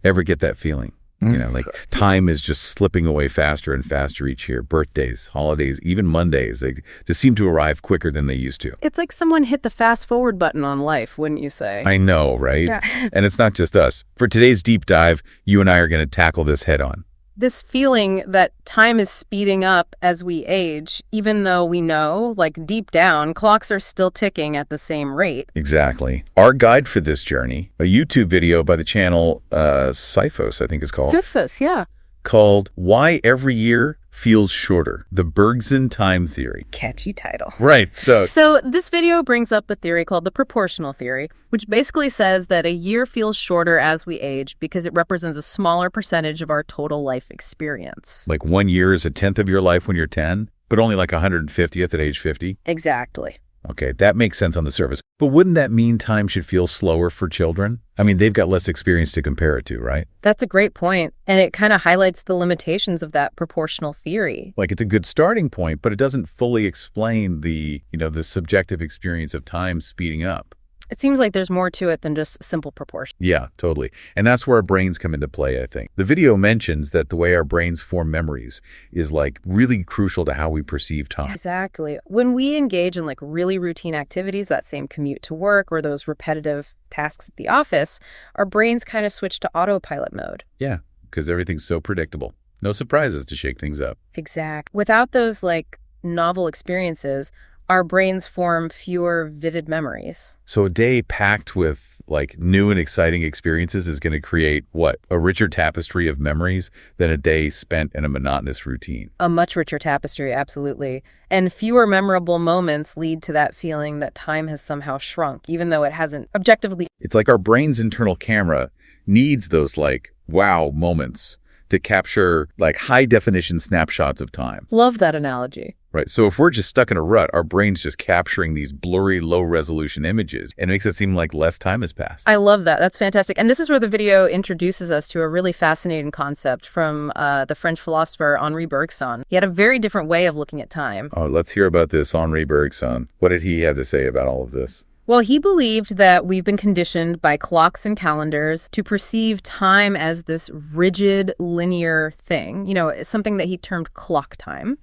Ever get that feeling? Like time is just slipping away faster and faster each year. Birthdays, holidays, even Mondays, they just seem to arrive quicker than they used to. It's like someone hit the fast forward button on life, wouldn't you say? I know, right? Yeah. And it's not just us. For today's deep dive, you and I are going to tackle this head on. This feeling that time is speeding up as we age, even though we know, like deep down, clocks are still ticking at the same rate. Exactly. Our guide for this journey, a YouTube video by the channel Siphos, I think it's called. Sisyphus, yeah. Called Why Every Year Feels Shorter, the Bergson Time Theory. Catchy title. Right. So this video brings up a theory called the proportional theory, which basically says that a year feels shorter as we age because it represents a smaller percentage of our total life experience. Like 1 year is a tenth of your life when you're 10, but only like 150th at age 50. Exactly. Okay, that makes sense on the surface. But wouldn't that mean time should feel slower for children? I mean, they've got less experience to compare it to, right? That's a great point. And it kind of highlights the limitations of that proportional theory. Like, it's a good starting point, but it doesn't fully explain the subjective experience of time speeding up. It seems like there's more to it than just simple proportion. Yeah, totally. And that's where our brains come into play, I think. The video mentions that the way our brains form memories is like really crucial to how we perceive time. Exactly. When we engage in like really routine activities, that same commute to work or those repetitive tasks at the office, our brains kind of switch to autopilot mode. Yeah, because everything's so predictable. No surprises to shake things up. Exact. Without those like novel experiences, our brains form fewer vivid memories. So a day packed with like new and exciting experiences is going to create what? A richer tapestry of memories than a day spent in a monotonous routine. A much richer tapestry, absolutely. And fewer memorable moments lead to that feeling that time has somehow shrunk, even though it hasn't objectively. It's like our brain's internal camera needs those like wow moments to capture like high definition snapshots of time. Love that analogy. Right. So if we're just stuck in a rut, our brain's just capturing these blurry, low-resolution images, and it makes it seem like less time has passed. I love that. That's fantastic. And this is where the video introduces us to a really fascinating concept from the French philosopher Henri Bergson. He had a very different way of looking at time. Oh, let's hear about this, Henri Bergson. What did he have to say about all of this? Well, he believed that we've been conditioned by clocks and calendars to perceive time as this rigid, linear thing, something that he termed clock time.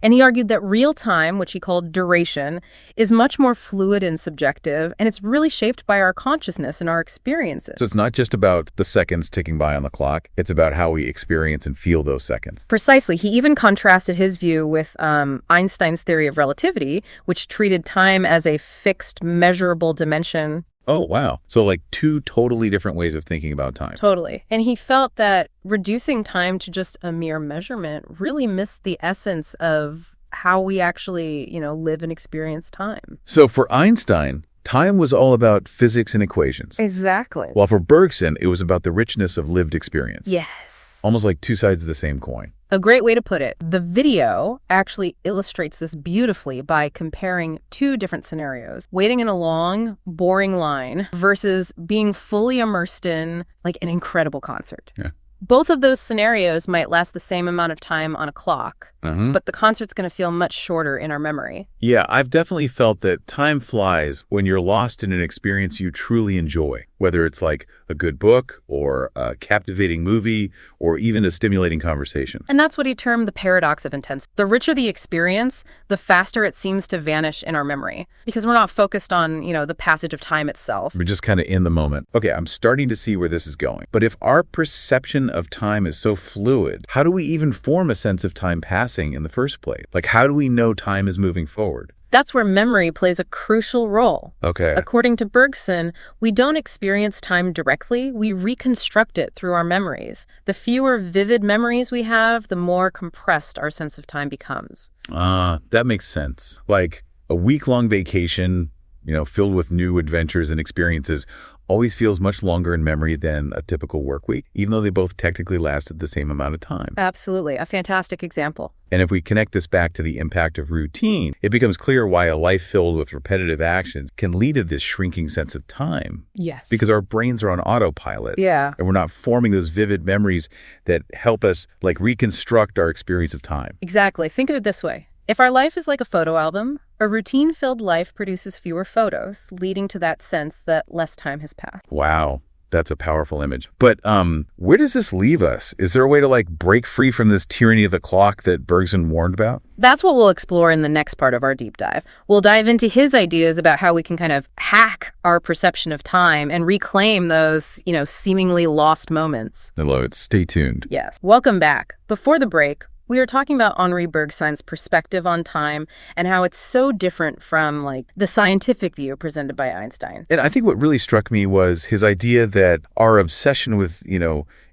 And he argued that real time, which he called duration, is much more fluid and subjective, and it's really shaped by our consciousness and our experiences. So it's not just about the seconds ticking by on the clock, it's about how we experience and feel those seconds. Precisely. He even contrasted his view with Einstein's theory of relativity, which treated time as a fixed, measurable dimension. Oh, wow. So like two totally different ways of thinking about time. Totally. And he felt that reducing time to just a mere measurement really missed the essence of how we actually, live and experience time. So for Einstein, time was all about physics and equations. Exactly. While for Bergson, it was about the richness of lived experience. Yes. Almost like two sides of the same coin. A great way to put it. The video actually illustrates this beautifully by comparing two different scenarios. Waiting in a long, boring line versus being fully immersed in like an incredible concert. Yeah. Both of those scenarios might last the same amount of time on a clock, but the concert's going to feel much shorter in our memory. Yeah, I've definitely felt that time flies when you're lost in an experience you truly enjoy, whether it's like a good book or a captivating movie or even a stimulating conversation. And that's what he termed the paradox of intensity. The richer the experience, the faster it seems to vanish in our memory because we're not focused on, the passage of time itself. We're just kind of in the moment. Okay, I'm starting to see where this is going. But if our perception of time is so fluid, how do we even form a sense of time passing in the first place? Like, how do we know time is moving forward? That's where memory plays a crucial role. Okay. According to Bergson, we don't experience time directly, we reconstruct it through our memories. The fewer vivid memories we have, the more compressed our sense of time becomes. That makes sense. Like a week-long vacation, filled with new adventures and experiences always feels much longer in memory than a typical work week, even though they both technically lasted the same amount of time. Absolutely. A fantastic example. And if we connect this back to the impact of routine, it becomes clear why a life filled with repetitive actions can lead to this shrinking sense of time. Yes. Because our brains are on autopilot. Yeah. And we're not forming those vivid memories that help us like reconstruct our experience of time. Exactly. Think of it this way. If our life is like a photo album, a routine-filled life produces fewer photos, leading to that sense that less time has passed. Wow. That's a powerful image. But where does this leave us? Is there a way to like break free from this tyranny of the clock that Bergson warned about? That's what we'll explore in the next part of our deep dive. We'll dive into his ideas about how we can kind of hack our perception of time and reclaim those, seemingly lost moments. I love it. Stay tuned. Yes. Welcome back. Before the break, we were talking about Henri Bergson's perspective on time and how it's so different from like the scientific view presented by Einstein. And I think what really struck me was his idea that our obsession with,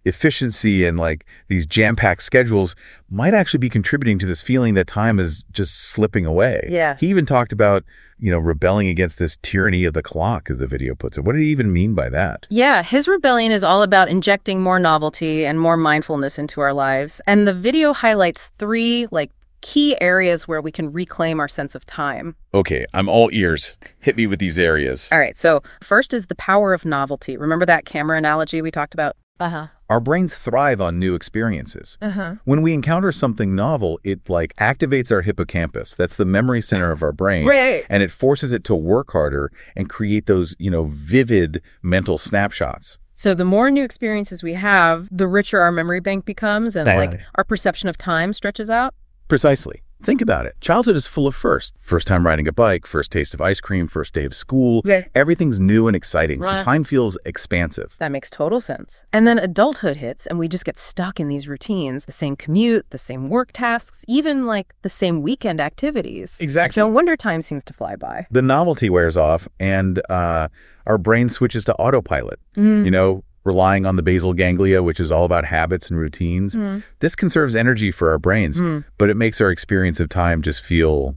efficiency and like these jam-packed schedules might actually be contributing to this feeling that time is just slipping away. Yeah. He even talked about, rebelling against this tyranny of the clock, as the video puts it. What did he even mean by that? Yeah, his rebellion is all about injecting more novelty and more mindfulness into our lives. And the video highlights 3 key areas where we can reclaim our sense of time. Okay, I'm all ears. Hit me with these areas. All right, so first is the power of novelty. Remember that camera analogy we talked about? Our brains thrive on new experiences. When we encounter something novel, it activates our hippocampus. That's the memory center of our brain. Right. And it forces it to work harder and create those, vivid mental snapshots. So the more new experiences we have, the richer our memory bank becomes and our perception of time stretches out. Precisely. Think about it. Childhood is full of firsts. First time riding a bike, first taste of ice cream, first day of school. Yeah. Everything's new and exciting, Right. so time feels expansive. That makes total sense. And then adulthood hits and we just get stuck in these routines. The same commute, the same work tasks, even the same weekend activities. Exactly. No wonder time seems to fly by. The novelty wears off, and our brain switches to autopilot. Relying on the basal ganglia, which is all about habits and routines. This conserves energy for our brains, but it makes our experience of time just feel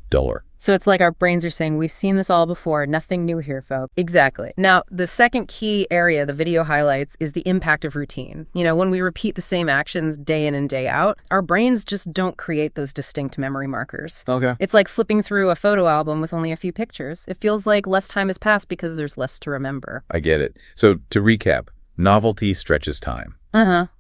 duller. So it's like our brains are saying, we've seen this all before, nothing new here, folks. Exactly. Now, the second key area the video highlights is the impact of routine. When we repeat the same actions day in and day out, our brains just don't create those distinct memory markers. Okay. It's like flipping through a photo album with only a few pictures. It feels like less time has passed because there's less to remember. I get it. So to recap, novelty stretches time,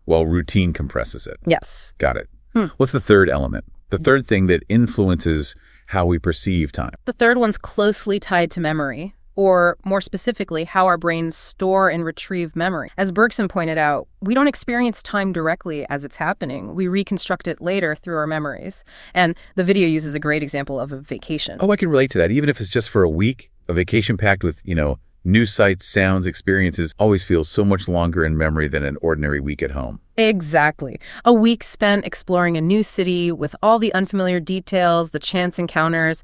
while routine compresses it. Yes. Got it. What's the third element? The third thing that influences how we perceive time? The third one's closely tied to memory, or more specifically, how our brains store and retrieve memory. As Bergson pointed out, we don't experience time directly as it's happening. We reconstruct it later through our memories. And the video uses a great example of a vacation. Oh, I can relate to that. Even if it's just for a week, a vacation packed with, new sights, sounds, experiences always feels so much longer in memory than an ordinary week at home. Exactly. A week spent exploring a new city with all the unfamiliar details, the chance encounters,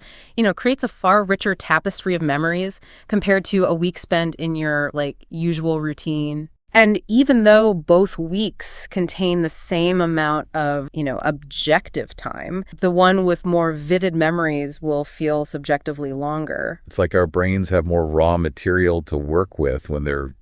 creates a far richer tapestry of memories compared to a week spent in your usual routine. And even though both weeks contain the same amount of, objective time, the one with more vivid memories will feel subjectively longer. It's like our brains have more raw material to work with when they're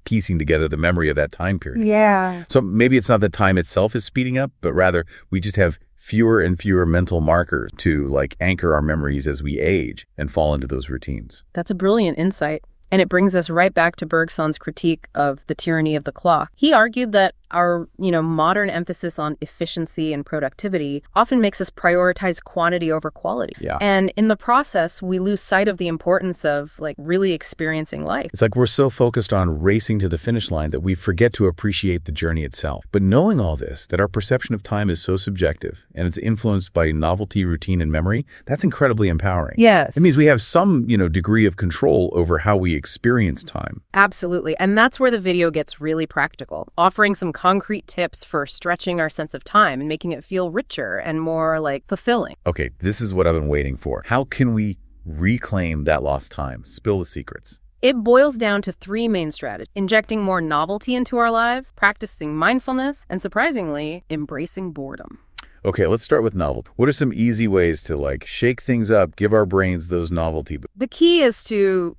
piecing together the memory of that time period. Yeah. So maybe it's not that time itself is speeding up, but rather we just have fewer and fewer mental markers to anchor our memories as we age and fall into those routines. That's a brilliant insight. And it brings us right back to Bergson's critique of the tyranny of the clock. He argued that our, modern emphasis on efficiency and productivity often makes us prioritize quantity over quality. Yeah. And in the process, we lose sight of the importance of really experiencing life. It's like we're so focused on racing to the finish line that we forget to appreciate the journey itself. But knowing all this, that our perception of time is so subjective and it's influenced by novelty, routine, and memory, that's incredibly empowering. Yes. It means we have some, degree of control over how we experience time. Absolutely. And that's where the video gets really practical, offering some concrete tips for stretching our sense of time and making it feel richer and more fulfilling. Okay, this is what I've been waiting for. How can we reclaim that lost time? Spill the secrets. It boils down to 3 main strategies: injecting more novelty into our lives, practicing mindfulness, and surprisingly, embracing boredom. Okay, let's start with novelty. What are some easy ways to shake things up, give our brains those novelty? The key is to,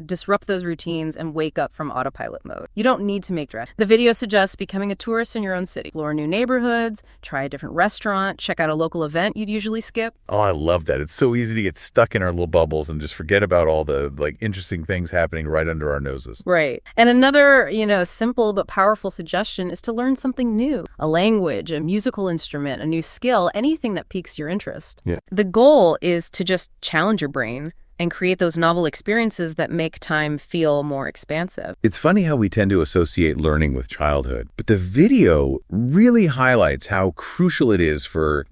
disrupt those routines and wake up from autopilot mode. You don't need to make dress. The video suggests becoming a tourist in your own city. Explore new neighborhoods, try a different restaurant, check out a local event you'd usually skip. Oh, I love that. It's so easy to get stuck in our little bubbles and just forget about all the interesting things happening right under our noses. Right. And another, simple but powerful suggestion is to learn something new. A language, a musical instrument, a new skill, anything that piques your interest. Yeah. The goal is to just challenge your brain, and create those novel experiences that make time feel more expansive. It's funny how we tend to associate learning with childhood, but the video really highlights how crucial it is for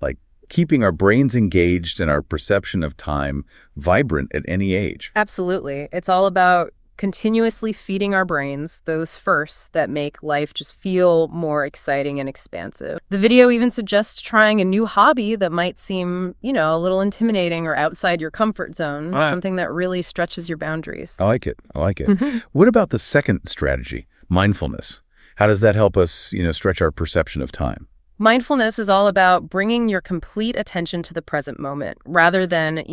keeping our brains engaged and our perception of time vibrant at any age. Absolutely. It's all about continuously feeding our brains those firsts that make life just feel more exciting and expansive. The video even suggests trying a new hobby that might seem, a little intimidating or outside your comfort zone, something that really stretches your boundaries. I like it. What about the second strategy, mindfulness? How does that help us, stretch our perception of time? Mindfulness is all about bringing your complete attention to the present moment rather than,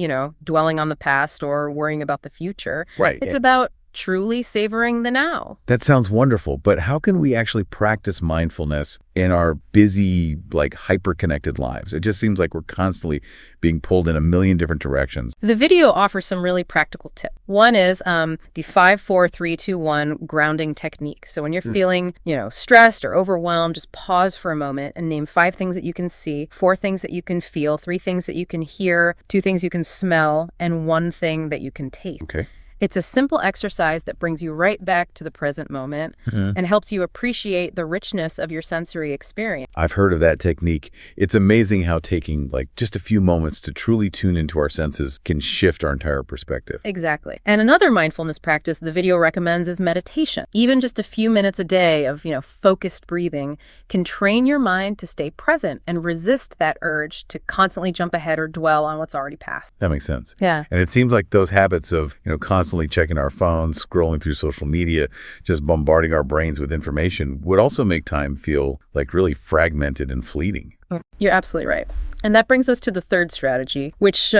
dwelling on the past or worrying about the future. Right. It's about truly savoring the now. That sounds wonderful, but how can we actually practice mindfulness in our busy, hyper-connected lives? It just seems like we're constantly being pulled in a million different directions. The video offers some really practical tips. One is the 5-4-3-2-1 grounding technique. So when you're feeling, stressed or overwhelmed, just pause for a moment and name 5 things that you can see, 4 things that you can feel, 3 things that you can hear, 2 things you can smell, and 1 thing that you can taste. Okay. It's a simple exercise that brings you right back to the present moment and helps you appreciate the richness of your sensory experience. I've heard of that technique. It's amazing how taking just a few moments to truly tune into our senses can shift our entire perspective. Exactly. And another mindfulness practice the video recommends is meditation. Even just a few minutes a day of, focused breathing can train your mind to stay present and resist that urge to constantly jump ahead or dwell on what's already passed. That makes sense. Yeah. And it seems like those habits of, constantly checking our phones, scrolling through social media, just bombarding our brains with information would also make time feel really fragmented and fleeting. You're absolutely right. And that brings us to the third strategy, which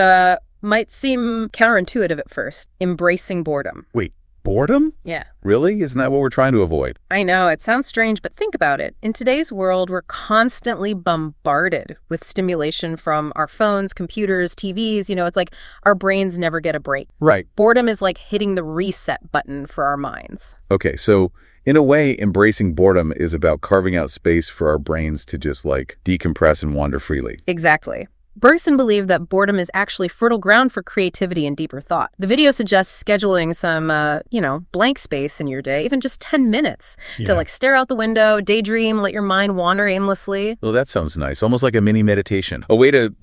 might seem counterintuitive at first, embracing boredom. Wait, boredom? Yeah. Really? Isn't that what we're trying to avoid? I know, it sounds strange, but think about it. In today's world, we're constantly bombarded with stimulation from our phones, computers, TVs. It's like our brains never get a break. Right. Boredom is like hitting the reset button for our minds. Okay, so in a way, embracing boredom is about carving out space for our brains to just decompress and wander freely. Exactly. Bergson believed that boredom is actually fertile ground for creativity and deeper thought. The video suggests scheduling some, blank space in your day, even just 10 minutes, to stare out the window, daydream, let your mind wander aimlessly. Well, that sounds nice. Almost like a mini meditation. A way to,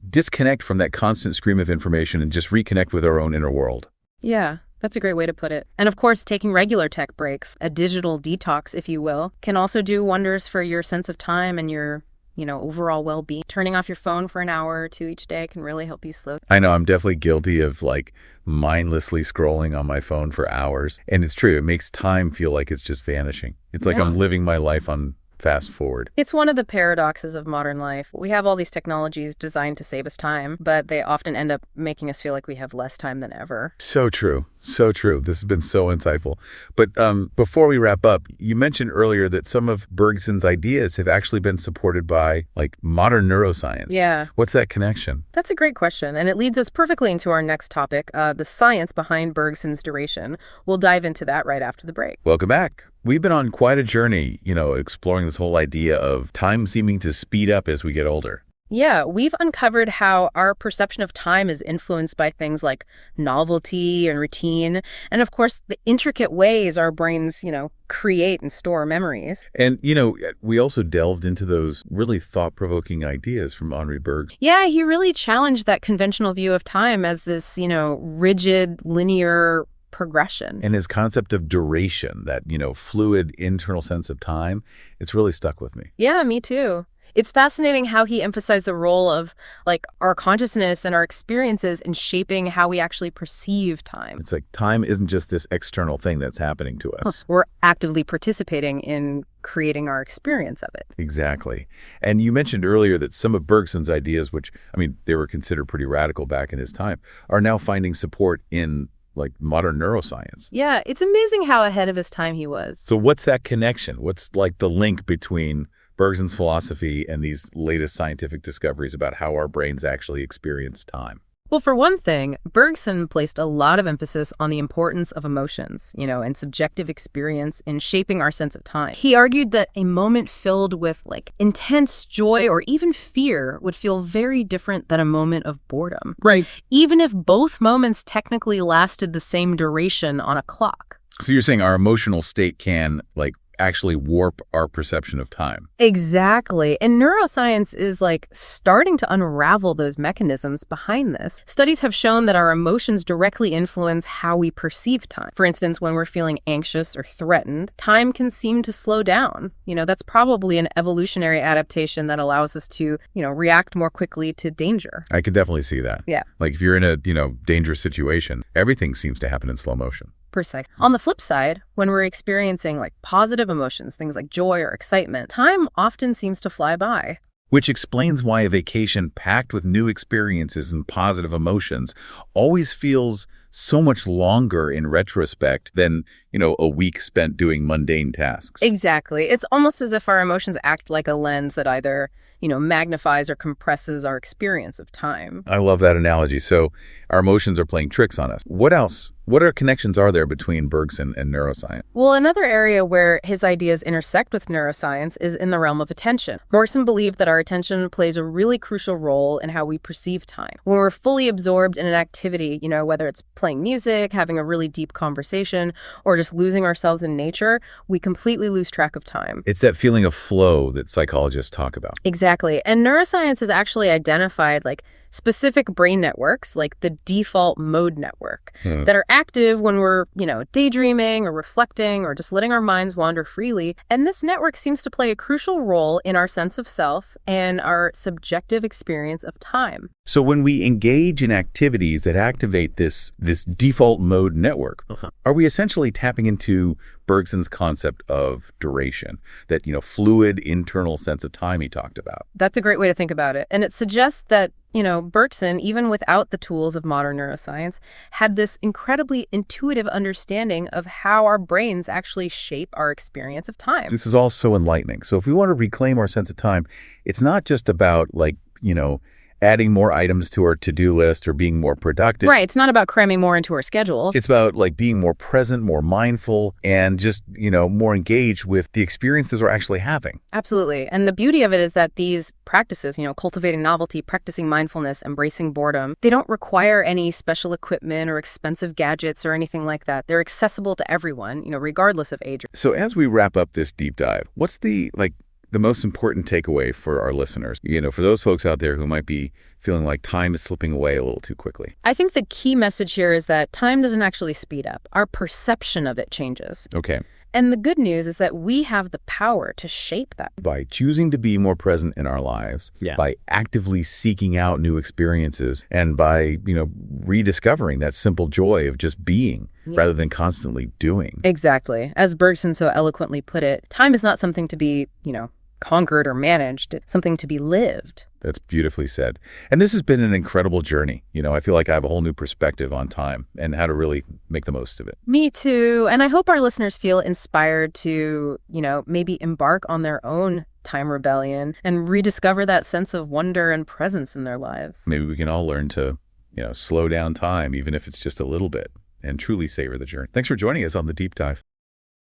disconnect from that constant stream of information and just reconnect with our own inner world. Yeah. That's a great way to put it. And of course, taking regular tech breaks, a digital detox, if you will, can also do wonders for your sense of time and your overall well-being. Turning off your phone for an hour or 2 each day can really help you slow. I know I'm definitely guilty of mindlessly scrolling on my phone for hours. And it's true. It makes time feel like it's just vanishing. It's like I'm living my life on fast forward. It's one of the paradoxes of modern life. We have all these technologies designed to save us time, but they often end up making us feel like we have less time than ever. So true. So true. This has been so insightful. But before we wrap up, you mentioned earlier that some of Bergson's ideas have actually been supported by modern neuroscience. Yeah. What's that connection? That's a great question. And it leads us perfectly into our next topic, the science behind Bergson's duration. We'll dive into that right after the break. Welcome back. We've been on quite a journey, exploring this whole idea of time seeming to speed up as we get older. Yeah, we've uncovered how our perception of time is influenced by things like novelty and routine, and of course, the intricate ways our brains, create and store memories. And, we also delved into those really thought-provoking ideas from Henri Bergson. Yeah, he really challenged that conventional view of time as this, rigid, linear progression. And his concept of duration, that, fluid internal sense of time, it's really stuck with me. Yeah, me too. It's fascinating how he emphasized the role of our consciousness and our experiences in shaping how we actually perceive time. It's like time isn't just this external thing that's happening to us. We're actively participating in creating our experience of it. Exactly. And you mentioned earlier that some of Bergson's ideas, which, they were considered pretty radical back in his time, are now finding support in modern neuroscience. Yeah, it's amazing how ahead of his time he was. So what's that connection? What's the link between Bergson's philosophy and these latest scientific discoveries about how our brains actually experience time? Well, for one thing, Bergson placed a lot of emphasis on the importance of emotions, and subjective experience in shaping our sense of time. He argued that a moment filled with intense joy or even fear would feel very different than a moment of boredom. Right. Even if both moments technically lasted the same duration on a clock. So you're saying our emotional state can actually warp our perception of time. Exactly. And neuroscience is starting to unravel those mechanisms behind this. Studies have shown that our emotions directly influence how we perceive time. For instance, when we're feeling anxious or threatened, time can seem to slow down. That's probably an evolutionary adaptation that allows us to, react more quickly to danger. I could definitely see that. Yeah. If you're in a, dangerous situation, everything seems to happen in slow motion. Precise. On the flip side, when we're experiencing positive emotions, things like joy or excitement, time often seems to fly by. Which explains why a vacation packed with new experiences and positive emotions always feels so much longer in retrospect than, a week spent doing mundane tasks. Exactly. It's almost as if our emotions act like a lens that either, magnifies or compresses our experience of time. I love that analogy. So our emotions are playing tricks on us. What else? What connections are there between Bergson and neuroscience? Well, another area where his ideas intersect with neuroscience is in the realm of attention. Bergson believed that our attention plays a really crucial role in how we perceive time. When we're fully absorbed in an activity, whether it's playing music, having a really deep conversation, or just losing ourselves in nature, we completely lose track of time. It's that feeling of flow that psychologists talk about. Exactly. And neuroscience has actually identified specific brain networks, like the default mode network, that are active when we're, daydreaming or reflecting or just letting our minds wander freely. And this network seems to play a crucial role in our sense of self and our subjective experience of time. So when we engage in activities that activate this default mode network, are we essentially tapping into Bergson's concept of duration, that, fluid internal sense of time he talked about? That's a great way to think about it. And it suggests that, Bergson, even without the tools of modern neuroscience, had this incredibly intuitive understanding of how our brains actually shape our experience of time. This is all so enlightening. So if we want to reclaim our sense of time, it's not just about adding more items to our to-do list or being more productive. Right. It's not about cramming more into our schedules. It's about being more present, more mindful, and just, more engaged with the experiences we're actually having. Absolutely. And the beauty of it is that these practices, cultivating novelty, practicing mindfulness, embracing boredom, they don't require any special equipment or expensive gadgets or anything like that. They're accessible to everyone, regardless of age. So as we wrap up this deep dive, what's the most important takeaway for our listeners, for those folks out there who might be feeling like time is slipping away a little too quickly? I think the key message here is that time doesn't actually speed up. Our perception of it changes. Okay. And the good news is that we have the power to shape that. By choosing to be more present in our lives, by actively seeking out new experiences, and by, rediscovering that simple joy of just being rather than constantly doing. Exactly. As Bergson so eloquently put it, time is not something to be, conquered or managed. It's something to be lived. That's beautifully said. And this has been an incredible journey. I feel like I have a whole new perspective on time and how to really make the most of it. Me too. And I hope our listeners feel inspired to, maybe embark on their own time rebellion and rediscover that sense of wonder and presence in their lives. Maybe we can all learn to, slow down time, even if it's just a little bit, and truly savor the journey. Thanks for joining us on The Deep Dive.